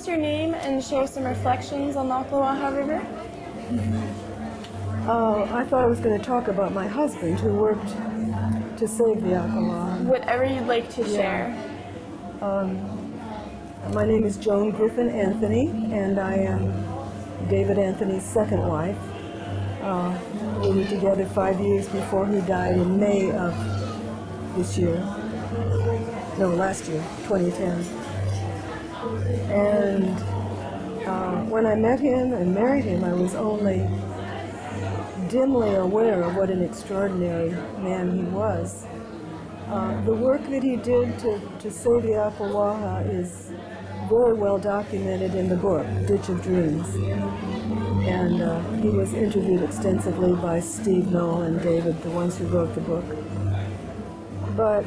us your name and share some reflections on the Ocklawaha River? I thought I was going to talk about my husband who worked to save the Ocklawaha. Whatever you'd like to share. My name is Joan Anthony, and I am David Anthony's second wife. We were together 5 years before he died in May of this year. No, last year, 2010. And when I met him and married him, I was only dimly aware of what an extraordinary man he was. The work that he did to save the Ocklawaha is very well documented in the book, Ditch of Dreams. And he was interviewed extensively by Steve Knoll and David, the ones who wrote the book. But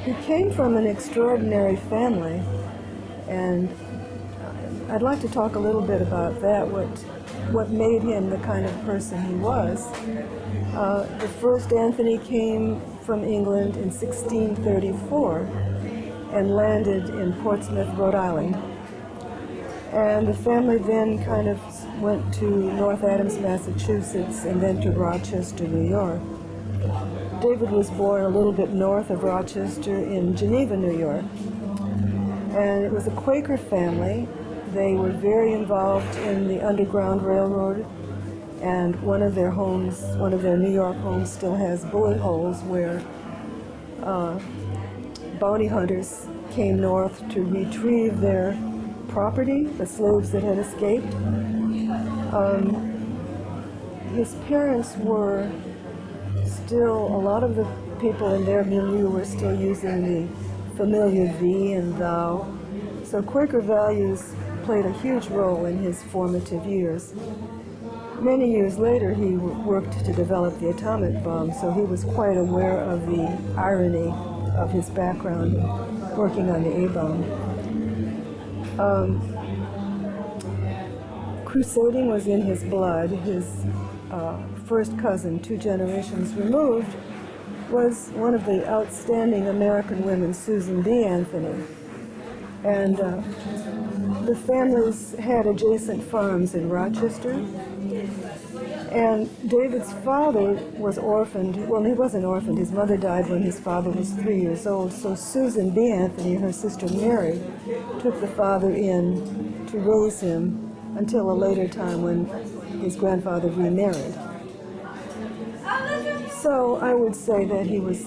he came from an extraordinary family, and I'd like to talk a little bit about that, what made him the kind of person he was. The first Anthony came from England in 1634 and landed in Portsmouth, Rhode Island. And the family then kind of went to North Adams, Massachusetts, and then to Rochester, New York. David was born a little bit north of Rochester in Geneva, New York. And it was a Quaker family. They were very involved in the Underground Railroad, and one of their homes, one of their New York homes, still has bullet holes where bounty hunters came north to retrieve their property, the slaves that had escaped. His parents were still, a lot of the people in their milieu were still using the familiar thee and thou. So Quaker values played a huge role in his formative years. Many years later, he worked to develop the atomic bomb, so he was quite aware of the irony of his background working on the A-bomb. Crusading was in his blood. His first cousin, 2 generations removed, was one of the outstanding American women, Susan B. Anthony. And the families had adjacent farms in Rochester. And David's father was orphaned. Well, he wasn't orphaned. His mother died when his father was 3 years old. So Susan B. Anthony, her sister Mary, took the father in to raise him until a later time when his grandfather remarried. So I would say that he was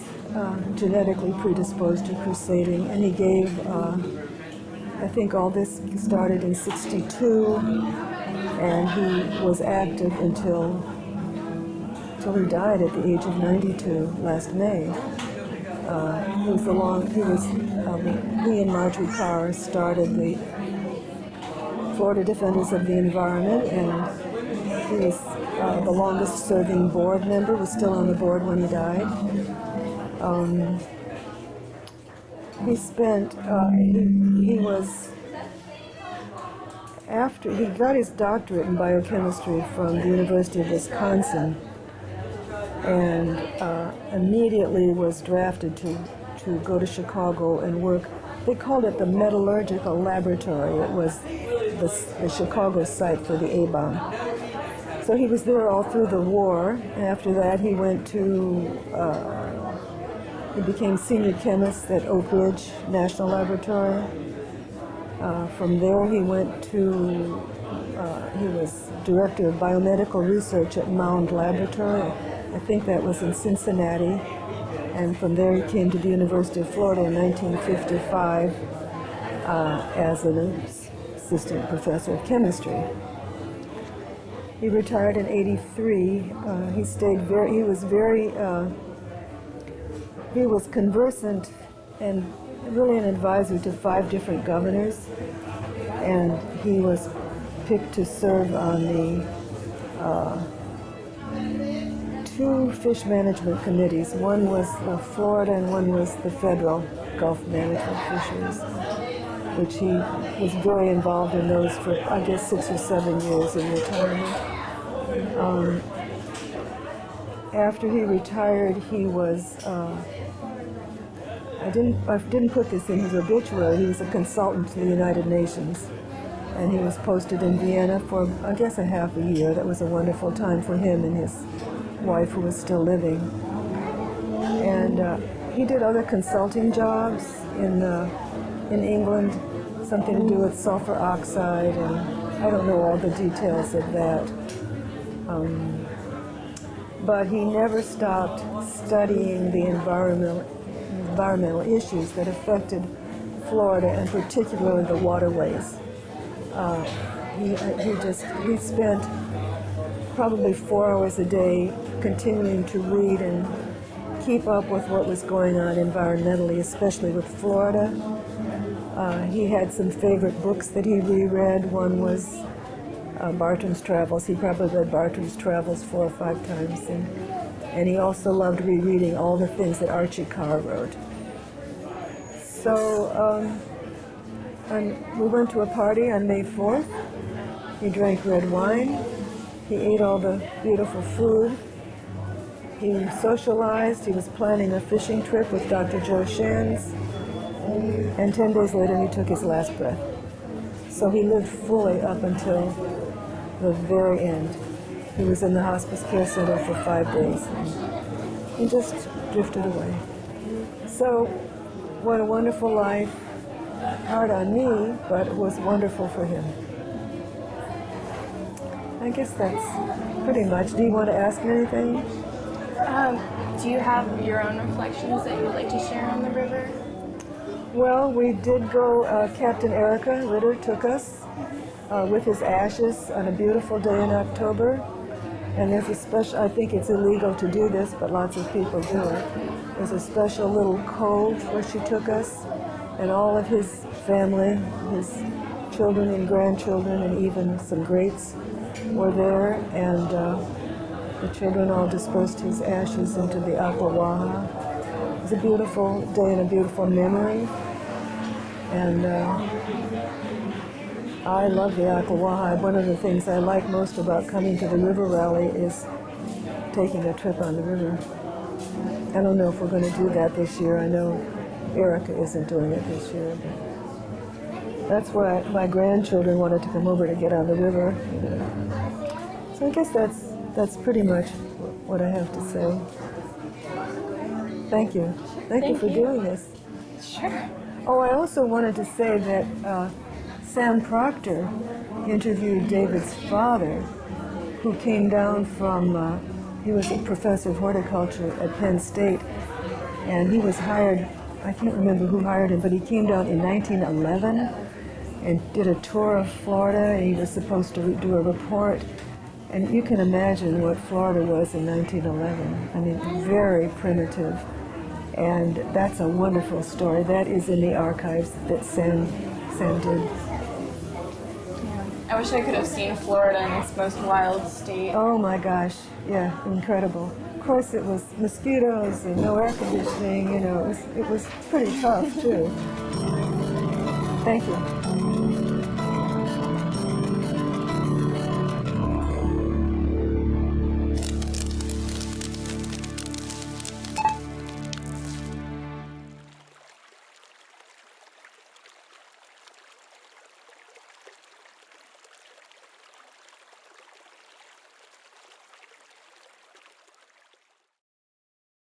genetically predisposed to crusading, and he gave, I think all this started in '62, and he was active until he died at the age of 92 last May. He and Marjorie Carr started the Florida Defenders of the Environment, and he was the longest serving board member, was still on the board when he died. He spent, he was, after, he got his doctorate in biochemistry from the University of Wisconsin, and immediately was drafted to go to Chicago and work. They called it the Metallurgical Laboratory. It was the Chicago site for the A-bomb. So he was there all through the war. After that, he went to, he became senior chemist at Oak Ridge National Laboratory. From there, he went to, he was director of biomedical research at Mound Laboratory. I think that was in Cincinnati. And from there, he came to the University of Florida in 1955 as an assistant professor of chemistry. He retired in '83. He stayed he was conversant and really an advisor to 5 different governors, and he was picked to serve on the 2 fish management committees. One was Florida and one was the federal Gulf management fisheries, which he was very involved in those for, I guess, 6 or 7 years in retirement. After he retired, he was, I didn't put this in his obituary. He was a consultant to the United Nations, and he was posted in Vienna for, I guess, a half a year. That was a wonderful time for him and his wife, who was still living. And he did other consulting jobs in England, something to do with sulfur oxide, and I don't know all the details of that. But he never stopped studying the environmental issues that affected Florida, and particularly the waterways. He spent probably 4 hours a day continuing to read and keep up with what was going on environmentally, especially with Florida. He had some favorite books that he reread. One was Bartram's Travels. He probably read Bartram's Travels 4 or 5 times. And he also loved rereading all the things that Archie Carr wrote. So we went to a party on May 4th. He drank red wine. He ate all the beautiful food. He socialized. He was planning a fishing trip with Dr. Joe Shands. And 10 days later, he took his last breath. So he lived fully up until the very end. He was in the hospice care center for 5 days. And he just drifted away. So, what a wonderful life. Hard on me, but it was wonderful for him. I guess that's pretty much. Do you want to ask me anything? Do you have your own reflections that you'd like to share on the river? Well, we did go, Captain Erica Ritter took us with his ashes on a beautiful day in October. And there's a special, I think it's illegal to do this, but lots of people do it. There's a special little cove where she took us, and all of his family, his children and grandchildren, and even some greats were there. And the children all dispersed his ashes into the Aqua Waha. It was a beautiful day and a beautiful memory. And I love the Aqua Waha. One of the things I like most about coming to the river rally is taking a trip on the river. I don't know if we're going to do that this year. I know Erica isn't doing it this year. But that's why my grandchildren wanted to come over to get on the river. So I guess that's pretty much what I have to say. Thank you. Thank you for doing this. Sure. Oh, I also wanted to say that Sam Proctor interviewed David's father, who came down from, he was a professor of horticulture at Penn State, and he was hired, I can't remember who hired him, but he came down in 1911 and did a tour of Florida, and he was supposed to do a report. And you can imagine what Florida was in 1911. I mean, very primitive. And that's a wonderful story. That is in the archives that Sam did. Yeah. I wish I could have seen Florida in its most wild state. Oh my gosh, yeah, incredible. Of course, it was mosquitoes and no air conditioning. You know, it was pretty tough too. Thank you.